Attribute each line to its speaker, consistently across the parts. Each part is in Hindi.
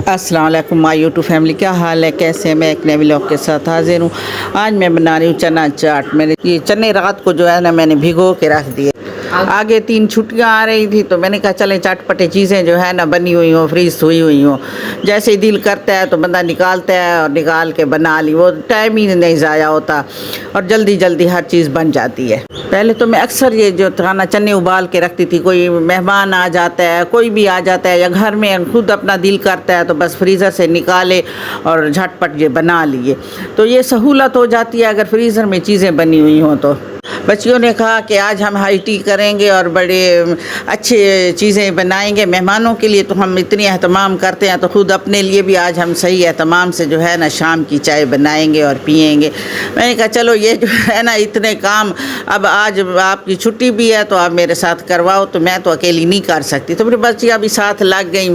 Speaker 1: अस्सलाम वालेकुम माय यूट्यूब फैमिली, क्या हाल है, कैसे हैं। मैं एक नए व्लॉग के साथ हाजिर हूँ। आज मैं बना रही हूँ चना चाट। मैंने ये चने रात को जो है ना मैंने भिगो के रख दिए। आगे 3 छुट्टियाँ आ रही थी तो मैंने कहा चले चटपटे चीज़ें जो है ना बनी हुई हो, फ्रीज हुई हो, जैसे ही दिल करता है तो बंदा निकालता है और निकाल के बना ली। वो टाइम ही नहीं ज़ाया होता और जल्दी जल्दी हर चीज़ बन जाती है। पहले तो मैं अक्सर ये जो खाना चने उबाल के रखती थी, कोई मेहमान आ जाता है, कोई भी आ जाता है या घर में खुद अपना दिल करता है तो बस फ्रीज़र से निकाले और झटपट ये बना लिए। तो ये सहूलत हो जाती है अगर फ्रीज़र में चीज़ें बनी हुई हों तो। बच्चियों ने कहा कि आज हम हाई टी करेंगे और बड़े अच्छे चीज़ें बनाएंगे मेहमानों के लिए, तो हम इतनी एहतमाम करते हैं तो ख़ुद अपने लिए भी आज हम सही एहतमाम से जो है ना शाम की चाय बनाएंगे और पिएंगे। मैंने कहा चलो ये जो है ना इतने काम, अब आज आपकी छुट्टी भी है तो आप मेरे साथ करवाओ, तो मैं तो अकेली नहीं कर सकती। तो मेरी बच्चियाँ भी साथ लग गई।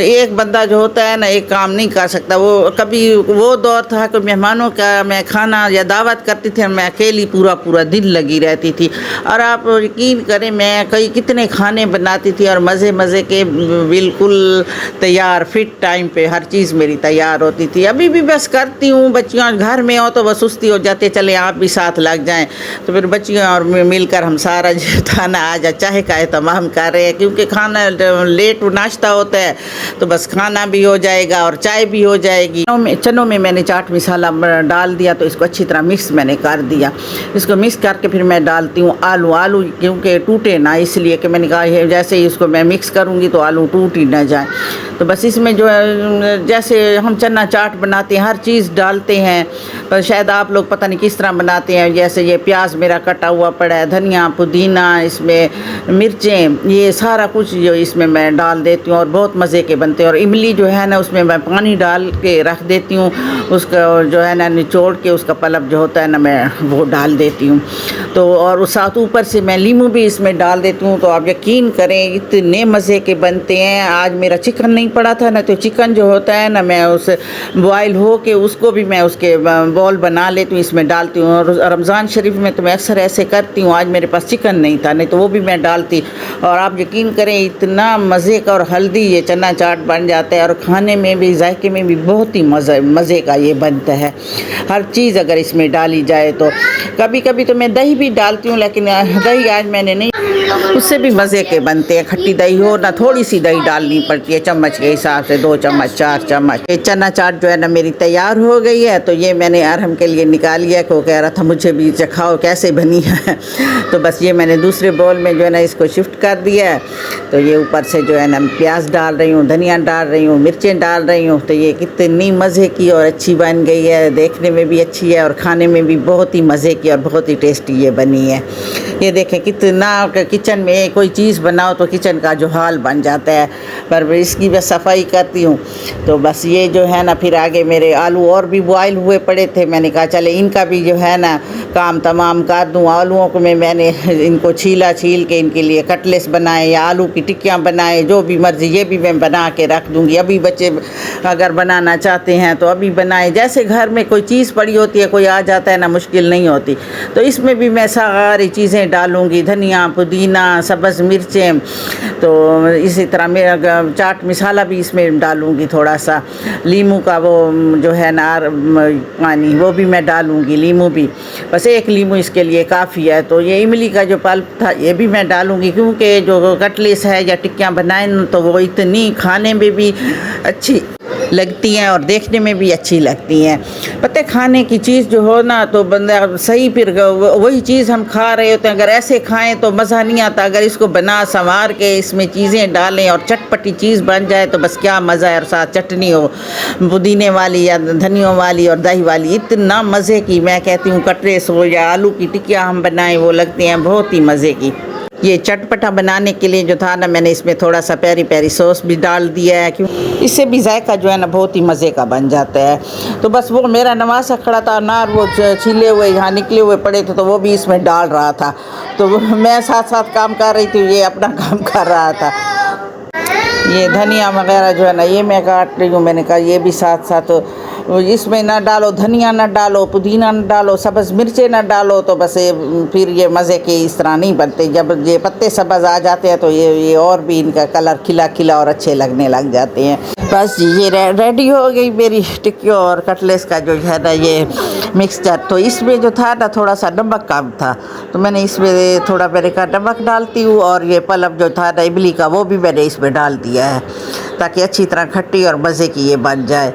Speaker 1: एक बंदा जो होता है ना एक काम नहीं कर सकता। वो कभी वो दौर था कि मेहमानों का मैं खाना या दावत करती थी, मैं अकेली पूरा दिन लगी रहती थी। और आप यकीन करें मैं कितने खाने बनाती थी और मज़े के बिल्कुल तैयार फिट टाइम पे हर चीज़ मेरी तैयार होती थी। अभी भी बस करती हूँ। बच्चियाँ घर में हो तो बस सुस्ती हो जाती, चले आप भी साथ लग जाएं। तो फिर बच्चियाँ और मिलकर हम सारा जो खाना आज चाय का एहतमाम कर रहे हैं, क्योंकि खाना लेट नाश्ता होता है तो बस खाना भी हो जाएगा और चाय भी हो जाएगी। चनों में मैंने चाट मसाला डाल दिया तो इसको अच्छी तरह मिक्स मैंने कर दिया। इसको मिक्स करके फिर मैं डालती हूँ आलू क्योंकि टूटे ना, इसलिए कि मैंने कहा जैसे ही इसको मैं मिक्स करूँगी तो आलू टूट ही ना जाए। तो बस इसमें जो है जैसे हम चना चाट बनाते हैं हर चीज़ डालते हैं, पर शायद आप लोग पता नहीं किस तरह बनाते हैं। जैसे ये प्याज मेरा कटा हुआ पड़ा है, धनिया पुदीना, इसमें मिर्चें, ये सारा कुछ जो इसमें मैं डाल देती हूँ और बहुत मज़े के बनते हैं। और इमली जो है ना उसमें मैं पानी डाल के रख देती हूँ, उसका जो है ना निचोड़ के उसका पल्प जो होता है ना मैं वो डाल देती हूँ। तो और उस साथ ऊपर से मैं नींबू भी इसमें डाल देती हूँ। तो आप यकीन करें इतने मज़े के बनते हैं। आज मेरा चिकन नहीं पड़ा था ना, तो चिकन जो होता है ना मैं उस बॉयल हो के उसको भी मैं उसके बॉल बना लेती हूँ, इसमें डालती हूँ। और रमज़ान शरीफ में तो मैं अक्सर ऐसे करती हूँ। आज मेरे पास चिकन नहीं था, नहीं तो वो भी मैं डालती। और आप यकीन करें इतना मज़े का और हेल्दी ये चना चाट बन जाता है और खाने में भी जायके में भी बहुत ही मज़े का ये बनता है। हर चीज़ अगर इसमें डाली जाए तो कभी कभी तो मैं दही भी डालती हूँ, लेकिन दही आज मैंने नहीं, उससे भी मज़े के बनते हैं। खट्टी दही हो ना, थोड़ी सी दही डालनी पड़ती है चम्मच के हिसाब से, 2 चम्मच 4 चम्मच। ये चना चाट जो है ना मेरी तैयार हो गई है। तो ये मैंने अरहम के लिए निकाल लिया कि वो कह रहा था मुझे भी चखाओ कैसे बनी है। तो बस ये मैंने दूसरे बोल में जो है ना इसको शिफ्ट कर दिया है। तो ये ऊपर से जो है ना प्याज डाल रही हूँ, धनिया डाल रही हूँ, मिर्चें डाल रही हूँ। तो ये कितनी मज़े की और अच्छी बन गई है, देखने में भी अच्छी है और खाने में भी बहुत ही मज़े की और बहुत ही टेस्टी ये बनी है। ये देखें कितना किचन में कोई चीज़ बनाओ तो किचन का जो हाल बन जाता है, पर इसकी बस सफाई करती हूँ। तो बस ये जो है ना फिर आगे मेरे आलू और भी बॉयल हुए पड़े थे, मैंने कहा चले इनका भी जो है ना काम तमाम कर दूँ। आलूओं को मैंने इनको छील के इनके लिए कटलेस बनाए या आलू की टिक्कियाँ बनाए, जो भी मर्ज़ी ये भी मैं बना के रख दूँगी। अभी बच्चे अगर बनाना चाहते हैं तो अभी बनाए। जैसे घर में कोई चीज़ पड़ी होती है, कोई आ जाता है ना, मुश्किल नहीं होती। तो इसमें भी मैं सारी चीज़ें डालूँगी, धनिया पुदीना सब्ज़ मिर्चें। तो इसी तरह मेरा चाट मसाला भी इसमें डालूँगी, थोड़ा सा नींबू का वो जो है ना पानी वो भी मैं डालूँगी, नींबू भी बस 1 नींबू इसके लिए काफ़ी है। तो ये इमली का जो पल्प था ये भी मैं डालूँगी, क्योंकि जो कटलेस है या टिक्कियाँ बनाएं तो वो इतनी खाने में भी अच्छी लगती हैं और देखने में भी अच्छी लगती हैं। पता है खाने की चीज़ जो हो ना तो बंदा सही, फिर वही चीज़ हम खा रहे होते हैं। अगर ऐसे खाएं तो मज़ा नहीं आता। अगर इसको बना संवार के इसमें चीज़ें डालें और चटपटी चीज़ बन जाए तो बस क्या मज़ा है। और साथ चटनी हो पुदीने वाली या धनियों वाली और दही वाली, इतना मज़े की मैं कहती हूँ। कटलेस हो या आलू की टिक्कियाँ हम बनाएं वो लगती हैं बहुत ही मज़े की। ये चटपटा बनाने के लिए जो था ना मैंने इसमें थोड़ा सा पेरी सॉस भी डाल दिया है, क्यों इससे भी जायका जो है ना बहुत ही मज़े का बन जाता है। तो बस वो मेरा नवासा खड़ा था ना, वो छीले हुए यहाँ निकले हुए पड़े थे तो वो भी इसमें डाल रहा था। तो मैं साथ साथ काम कर रही थी, ये अपना काम कर रहा था। ये धनिया वगैरह जो है ना ये मैं काट रही हूँ। मैंने कहा ये भी साथ साथ इसमें ना डालो, धनिया ना डालो, पुदीना ना डालो, सब्ज़ मिर्चें ना डालो, तो बस ये फिर ये मज़े के इस तरह नहीं बनते। जब ये पत्ते सब्ज़ आ जाते हैं तो ये और भी इनका कलर खिला और अच्छे लगने लग जाते हैं। बस जी ये रेडी हो गई मेरी टिक्की और कटलेस का जो है ना ये मिक्सचर। तो इसमें जो था ना थोड़ा सा नमक कम था, तो मैंने इसमें थोड़ा मैंने कहा नमक डालती हूँ, और ये पलम जो था ना इमली का वो भी मैंने इसमें डाल दिया है ताकि अच्छी तरह खट्टी और मज़े की ये बन जाए।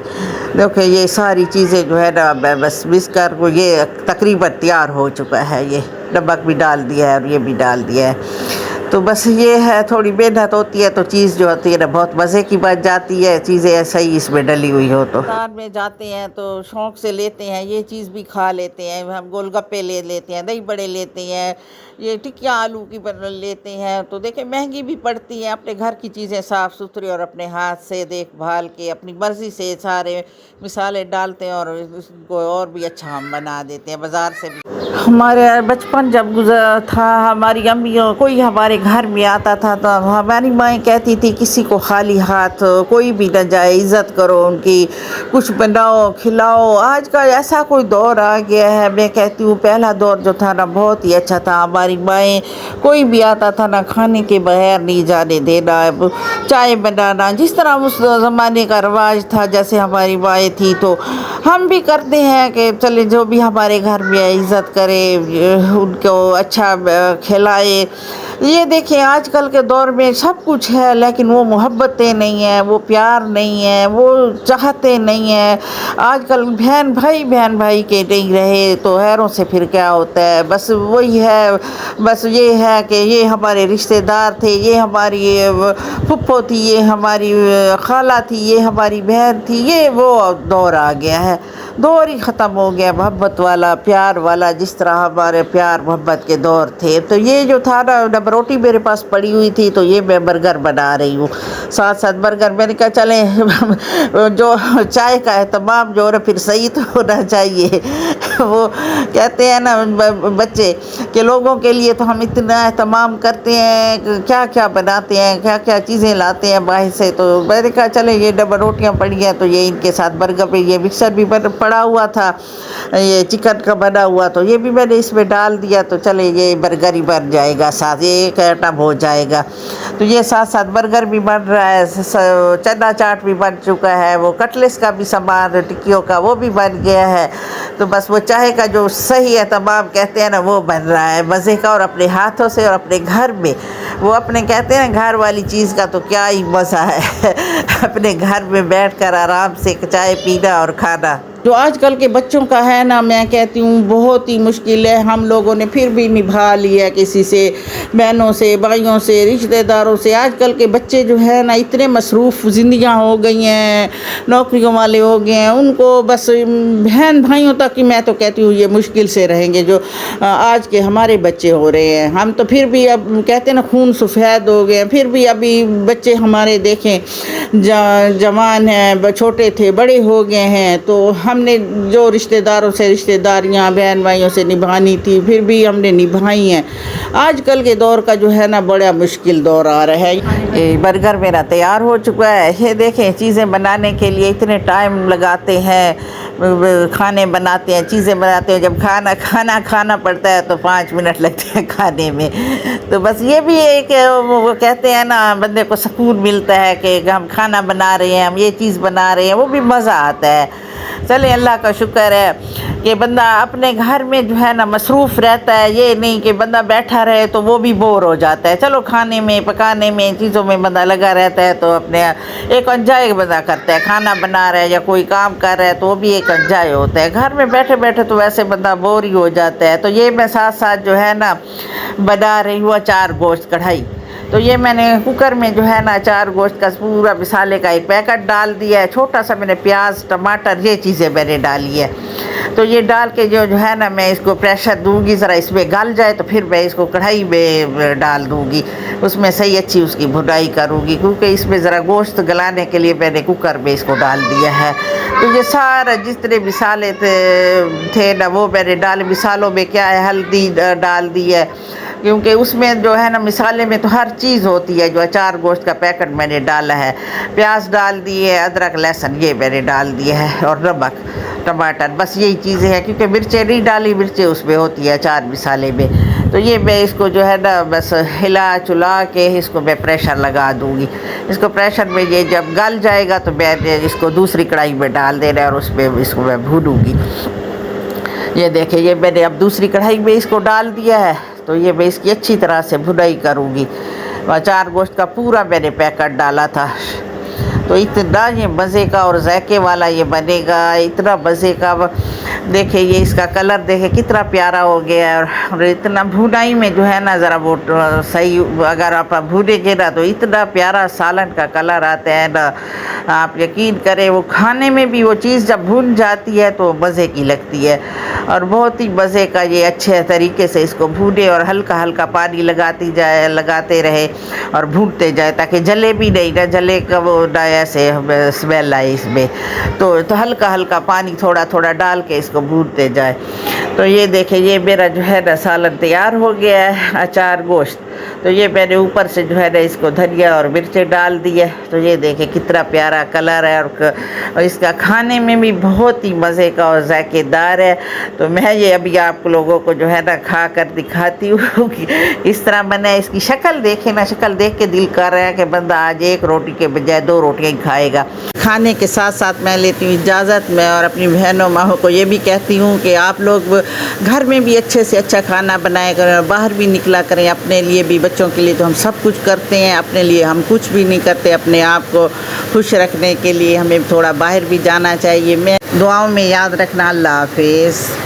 Speaker 1: देखो ये सारी चीज़ें जो है ना मैं बस मिक्स कर को ये तकरीबन तैयार हो चुका है। ये नमक भी डाल दिया है और ये भी डाल दिया है। तो बस ये है थोड़ी मेहनत होती है तो चीज़ जो होती है ना बहुत मज़े की बन जाती है, चीज़ें सही इसमें डली हुई हो। तो दुकान में जाते हैं तो शौक़ से लेते हैं, ये चीज़ भी खा लेते हैं, हम गोलगप्पे ले लेते हैं, दही बड़े लेते हैं, ये टिक्कियाँ आलू की बन लेते हैं। तो देखें महंगी भी पड़ती हैं, अपने घर की चीज़ें साफ़ सुथरी और अपने हाथ से देखभाल के अपनी मर्ज़ी से सारे मिसाले डालते हैं और उसको और भी अच्छा हम बना देते हैं बाज़ार से भी। हमारे बचपन जब गुजरा था, हमारी अम्मी कोई हमारे घर में आता था तो हमारी माएँ कहती थी किसी को खाली हाथ कोई भी न जाए, इज़्ज़त करो उनकी, कुछ बनाओ खिलाओ। आज का ऐसा कोई दौर आ गया है, मैं कहती हूँ पहला दौर जो था ना बहुत ही अच्छा था। हमारी माएँ कोई भी आता था ना खाने के बगैर नहीं जाने देना, चाय बनाना, जिस तरह उस ज़माने का रिवाज था जैसे हमारी माएँ थी तो हम भी करते हैं कि चले जो भी हमारे घर में इज़्ज़त करे, उनको अच्छा खिलाए। ये देखें आजकल के दौर में सब कुछ है लेकिन वो मोहब्बतें नहीं हैं, वो प्यार नहीं है, वो चाहते नहीं हैं। आजकल बहन भाई के नहीं रहे तो हैरों से फिर क्या होता है। बस वही है, बस ये है कि ये हमारे रिश्तेदार थे, ये हमारी फुप्पो थी, ये हमारी खाला थी, ये हमारी बहन थी, ये वो दौर आ गया है, दौर ही ख़त्म हो गया मोहब्बत वाला, प्यार वाला, जिस तरह हमारे प्यार मोहब्बत के दौर थे। तो ये जो था ना जब रोटी मेरे पास पड़ी हुई थी तो ये मैं बर्गर बना रही हूँ, साथ साथ बर्गर। मैंने कहा चलें जो चाय का एहतमाम जो है फिर सही तो होना चाहिए। वो कहते हैं ना बच्चे कि लोगों के लिए तो हम इतना एहतमाम करते हैं, क्या क्या बनाते हैं, क्या क्या चीज़ें लाते हैं बाहर से। तो मैंने कहा चले ये डबल रोटियाँ पड़ी हैं तो ये इनके साथ बर्गर पे ये मिक्सर भी पड़ा हुआ था, ये चिकन का बना हुआ, तो ये भी मैंने इसमें डाल दिया। तो चले ये बर्गर ही बन जाएगा, साथ ये एक आइटम हो जाएगा। तो ये साथ साथ बर्गर भी बन रहा है, चना चाट भी बन चुका है, वो कटलेस का भी सामान टिक्कियों का वो भी बन गया है। तो बस वो चाय का जो सही है तमाम कहते हैं ना वो बन रहा है मज़े का, और अपने हाथों से और अपने घर में। वो अपने कहते हैं घर वाली चीज़ का तो क्या ही मज़ा है अपने घर में बैठकर आराम से चाय पीना और खाना। जो आजकल के बच्चों का है ना मैं कहती हूँ बहुत ही मुश्किल है। हम लोगों ने फिर भी निभा लिया किसी से, बहनों से, भाइयों से, रिश्तेदारों से। आजकल के बच्चे जो है ना इतने मसरूफ़ ज़िंदगियाँ हो गई हैं, नौकरियों वाले हो गए हैं, उनको बस बहन भाइयों तक ही मैं तो कहती हूँ ये मुश्किल से रहेंगे जो आज के हमारे बच्चे हो रहे हैं। हम तो फिर भी अब कहते हैं ना खून सफ़ेद हो गए, फिर भी अभी बच्चे हमारे देखें जवान हैं, छोटे थे बड़े हो गए हैं। तो हमने जो रिश्तेदारों से रिश्तेदारियां बहन भाइयों से निभानी थी फिर भी हमने निभाई हैं। आजकल के दौर का जो है ना बड़ा मुश्किल दौर आ रहा है। ये बर्गर मेरा तैयार हो चुका है। ये देखें चीज़ें बनाने के लिए इतने टाइम लगाते हैं, खाने बनाते हैं, चीज़ें बनाते हैं, जब खाना पड़ता है तो 5 मिनट लगते हैं खाने में। तो बस ये भी एक वो कहते हैं ना बंदे को सुकून मिलता है कि हम खाना बना रहे हैं, हम ये चीज़ बना रहे हैं, वो भी मज़ा आता है। चले अल्लाह का शुक्र है कि बंदा अपने घर में जो है ना मसरूफ़ रहता है, ये नहीं कि बंदा बैठा रहे तो वो भी बोर हो जाता है। चलो खाने में पकाने में चीज़ों में बंदा लगा रहता है तो अपने एक एंजॉय बंदा करता है, खाना बना रहा है या कोई काम कर रहा है तो वो भी एक एंजॉय होता है। घर में बैठे बैठे तो वैसे बंदा बोर ही हो जाता है। तो ये मैं साथ साथ जो है ना बना रही हूँ अचार गोश्त कढ़ाई। तो ये मैंने कुकर में जो है ना अचार गोश्त का पूरा मिसाले का एक पैकेट डाल दिया है, छोटा सा मैंने प्याज टमाटर ये चीज़ें मैंने डाली है। तो ये डाल के जो है ना मैं इसको प्रेशर दूंगी, ज़रा इसमें गल जाए तो फिर मैं इसको कढ़ाई में डाल दूंगी, उसमें सही अच्छी उसकी भुनाई करूँगी, क्योंकि इसमें ज़रा गोश्त गलाने के लिए मैंने कुकर में इसको डाल दिया है। तो ये सारा जितने मिसाले थे ना वो मैंने डाले। मिसालों में क्या है हल्दी डाल दी है, क्योंकि उसमें जो है ना मिसाले में तो हर चीज़ होती है। जो अचार गोश्त का पैकेट मैंने डाला है, प्याज डाल दिए, अदरक लहसुन ये मैंने डाल दिया है, और नमक टमाटर, बस यही चीज़ें हैं, क्योंकि मिर्चें नहीं डाली, मिर्चें उसमें होती है अचार मिसाले में। तो ये मैं इसको जो है ना बस हिला चुला के इसको मैं प्रेशर लगा दूँगी। इसको प्रेशर में ये जब गल जाएगा तो मैं इसको दूसरी कढ़ाई में डाल देना है और उसमें इसको मैं भूनूँगी। ये देखिए ये मैंने अब दूसरी कढ़ाई में इसको डाल दिया है, तो ये मैं इसकी अच्छी तरह से भुनाई करूँगी। अचार गोश्त का पूरा मैंने पैकेट डाला था, तो इतना ये मज़े का और जायके वाला ये बनेगा, इतना मज़े का। देखिए ये इसका कलर देखे कितना प्यारा हो गया है, और इतना भुनाई में जो है ना ज़रा वो सही अगर आप भूनेंगे ना तो इतना प्यारा सालन का कलर आता है ना, आप यकीन करें वो खाने में भी वो चीज़ जब भुन जाती है तो मज़े की लगती है। और बहुत ही मज़े का ये अच्छे तरीके से इसको भूने और हल्का हल्का पानी लगाते रहे और भूनते जाए ताकि जले भी नहीं ना, जले का वो ना ऐसे स्मेल आए इसमें। तो हल्का हल्का पानी थोड़ा थोड़ा डाल के इसको भूनते जाए। तो ये देखें ये मेरा जो है ना सालन तैयार हो गया है, अचार गोश्त। तो ये मैंने ऊपर से जो है ना इसको धनिया और मिर्चें डाल दी है। तो ये देखें कितना प्यारा कलर है और इसका खाने में भी बहुत ही मज़े का और जायकेदार है। तो मैं ये अभी आप लोगों को जो है ना खा कर दिखाती हूँ कि इस तरह बना है। इसकी शक्ल देखें ना, शक्ल देख के दिल कर रहा है कि बंदा आज एक रोटी के बजाय 2 रोटियाँ ही खाएगा। खाने के साथ साथ मैं लेती हूँ इजाज़त। मैं और अपनी बहनों माहों को ये भी कहती हूँ कि आप लोग घर में भी अच्छे से अच्छा खाना बनाया करें और बाहर भी निकला करें। अपने लिए भी, बच्चों के लिए तो हम सब कुछ करते हैं, अपने लिए हम कुछ भी नहीं करते। अपने आप को खुश रखने के लिए हमें थोड़ा बाहर भी जाना चाहिए। मैं दुआओं में याद रखना। अल्लाह हाफिज़।